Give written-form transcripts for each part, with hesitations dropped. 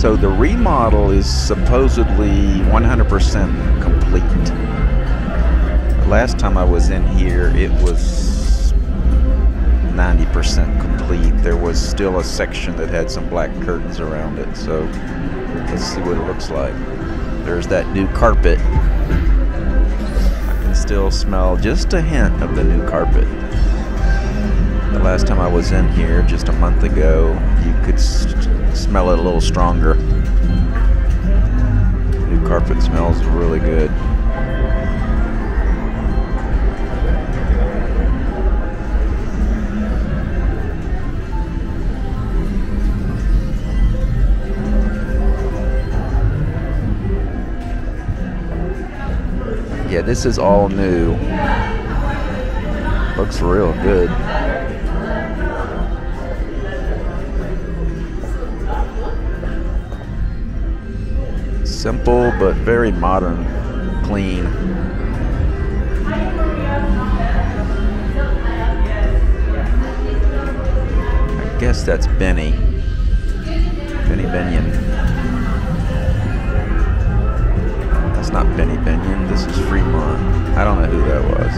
So the remodel is supposedly 100% complete. The last time I was in here, it was 90% complete. There was still a section that had some black curtains around it. So let's see what it looks like. There's that new carpet. I can still smell just a hint of the new carpet. The last time I was in here, just a month ago, you could smell it a little stronger. New carpet smells really good. Yeah, this is all new. Looks real good. Simple but very modern, clean. I guess that's Benny Binion. That's not Benny Binion, this is Fremont. I don't know who that was.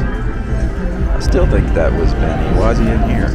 I still think that was Benny. Why is he in here?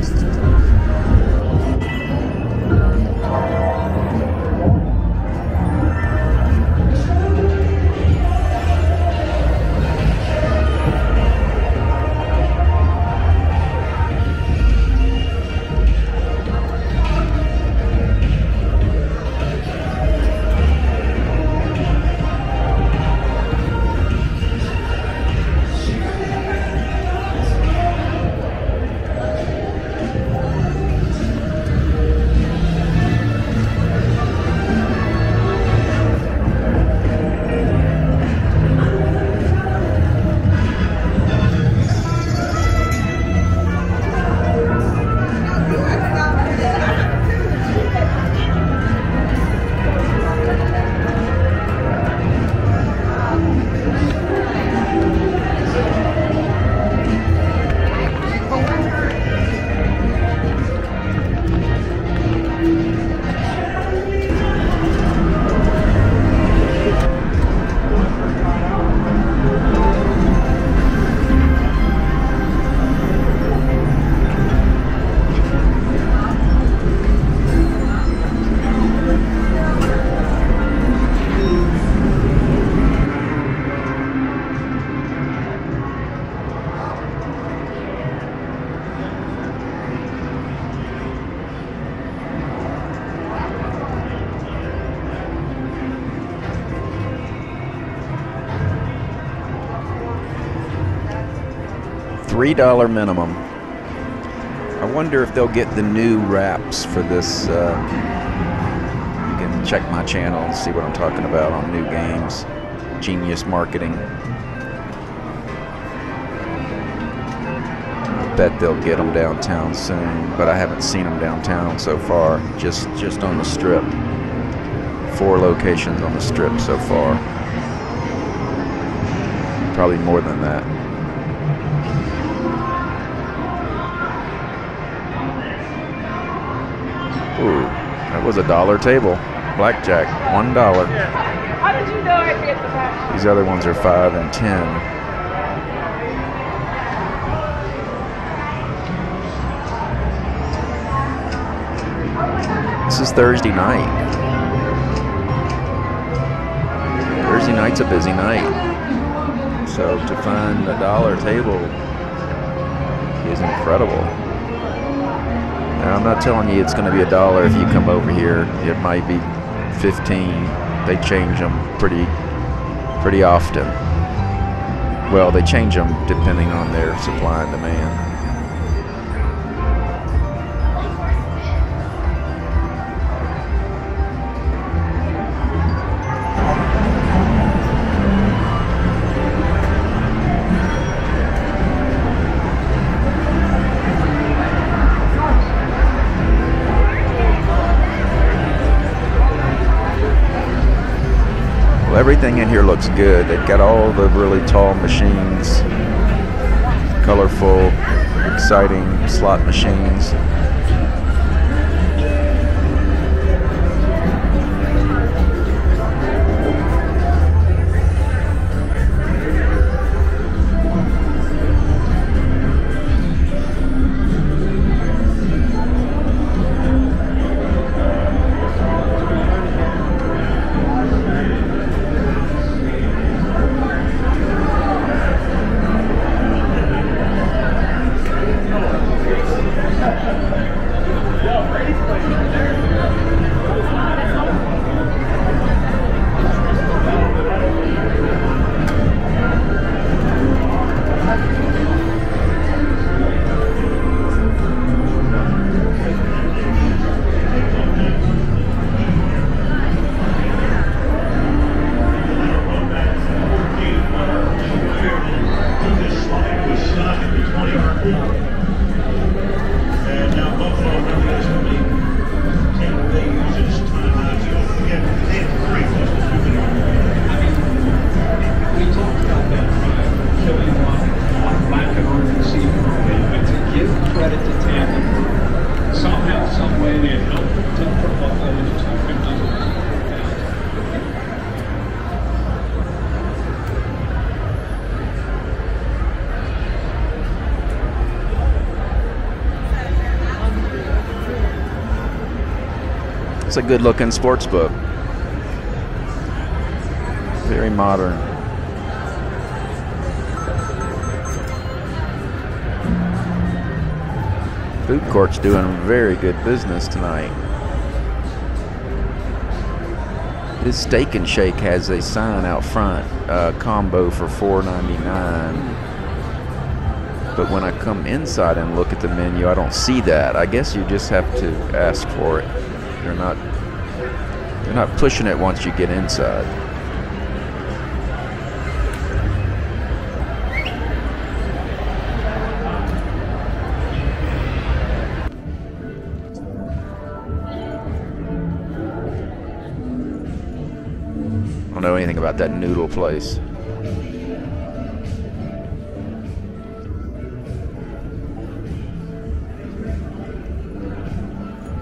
$3 minimum. I wonder if they'll get the new wraps for this. You can check my channel and see what I'm talking about on new games. Genius marketing. I bet they'll get them downtown soon, but I haven't seen them downtown so far. Just on the strip. 4 locations on the strip so far. Probably more than that. Ooh, that was a $1 table. Blackjack, $1. How did you know I could get the back? These other ones are 5 and 10. This is Thursday night. Thursday night's a busy night. So to find a $1 table is incredible. Now, I'm not telling you it's going to be $1 if you come over here. It might be 15. They change them pretty often. Well, they change them depending on their supply and demand. Everything in here looks good. They've got all the really tall machines, colorful, exciting slot machines. It's a good-looking sports book. Very modern. Food court's doing very good business tonight. This Steak and Shake has a sign out front, combo for $4.99. But when I come inside and look at the menu, I don't see that. I guess you just have to ask for it. They're not pushing it once you get inside. I don't know anything about that noodle place.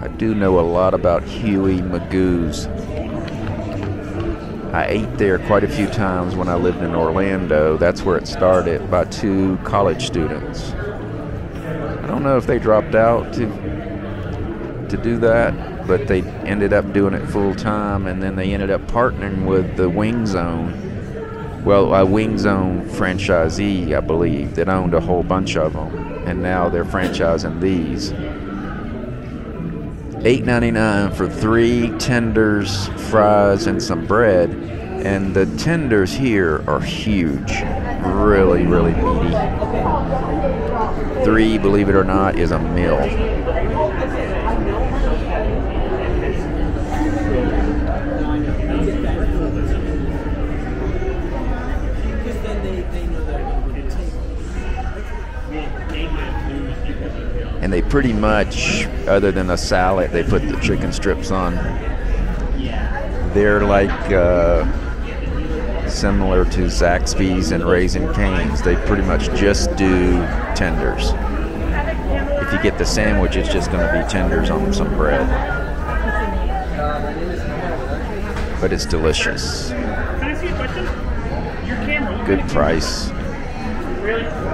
I do know a lot about Huey Magoo's. I ate there quite a few times when I lived in Orlando. That's where it started, by 2 college students. I don't know if they dropped out to do that, but they ended up doing it full time, and then they ended up partnering with the Wing Zone. Well, a Wing Zone franchisee, I believe, that owned a whole bunch of them, and now they're franchising these. $8.99 for 3 tenders, fries, and some bread. And the tenders here are huge. Really, really meaty. 3, believe it or not, is a meal. And they pretty much, other than a salad, they put the chicken strips on. They're like similar to Zaxby's and Raising Cane's. They pretty much just do tenders. If you get the sandwich, it's just going to be tenders on some bread. But it's delicious. Can I see a question? Your camera. Good price. Really? All right.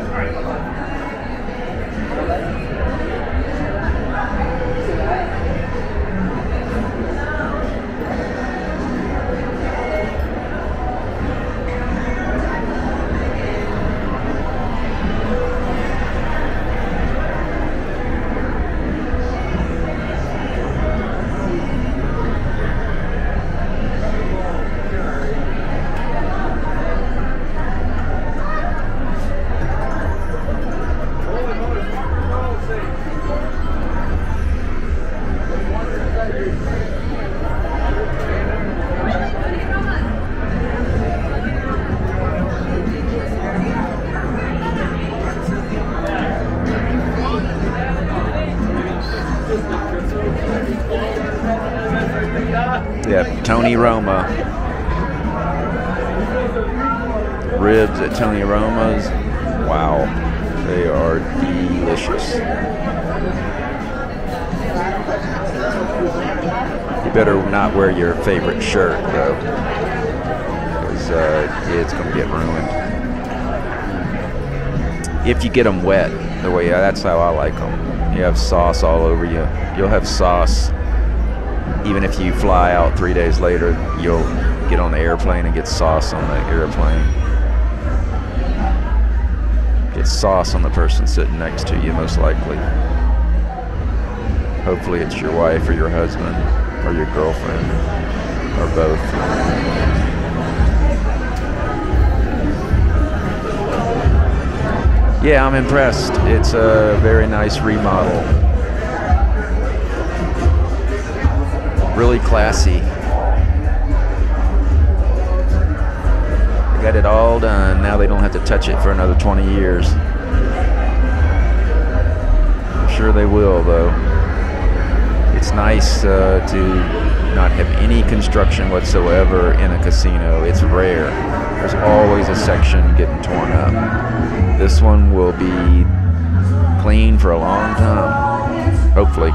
Yeah, Tony Roma. Ribs at Tony Roma's. Wow, they are delicious. You better not wear your favorite shirt, though, because it's going to get ruined. If you get them wet, the way that's how I like them. You have sauce all over you. You'll have sauce. Even if you fly out 3 days later, you'll get on the airplane and get sauce on the airplane. Get sauce on the person sitting next to you, most likely. Hopefully it's your wife or your husband or your girlfriend or both. Yeah, I'm impressed. It's a very nice remodel. Really classy. They got it all done. Now they don't have to touch it for another 20 years. I'm sure they will, though. It's nice to not have any construction whatsoever in a casino. It's rare. There's always a section getting torn up. This one will be clean for a long time, hopefully.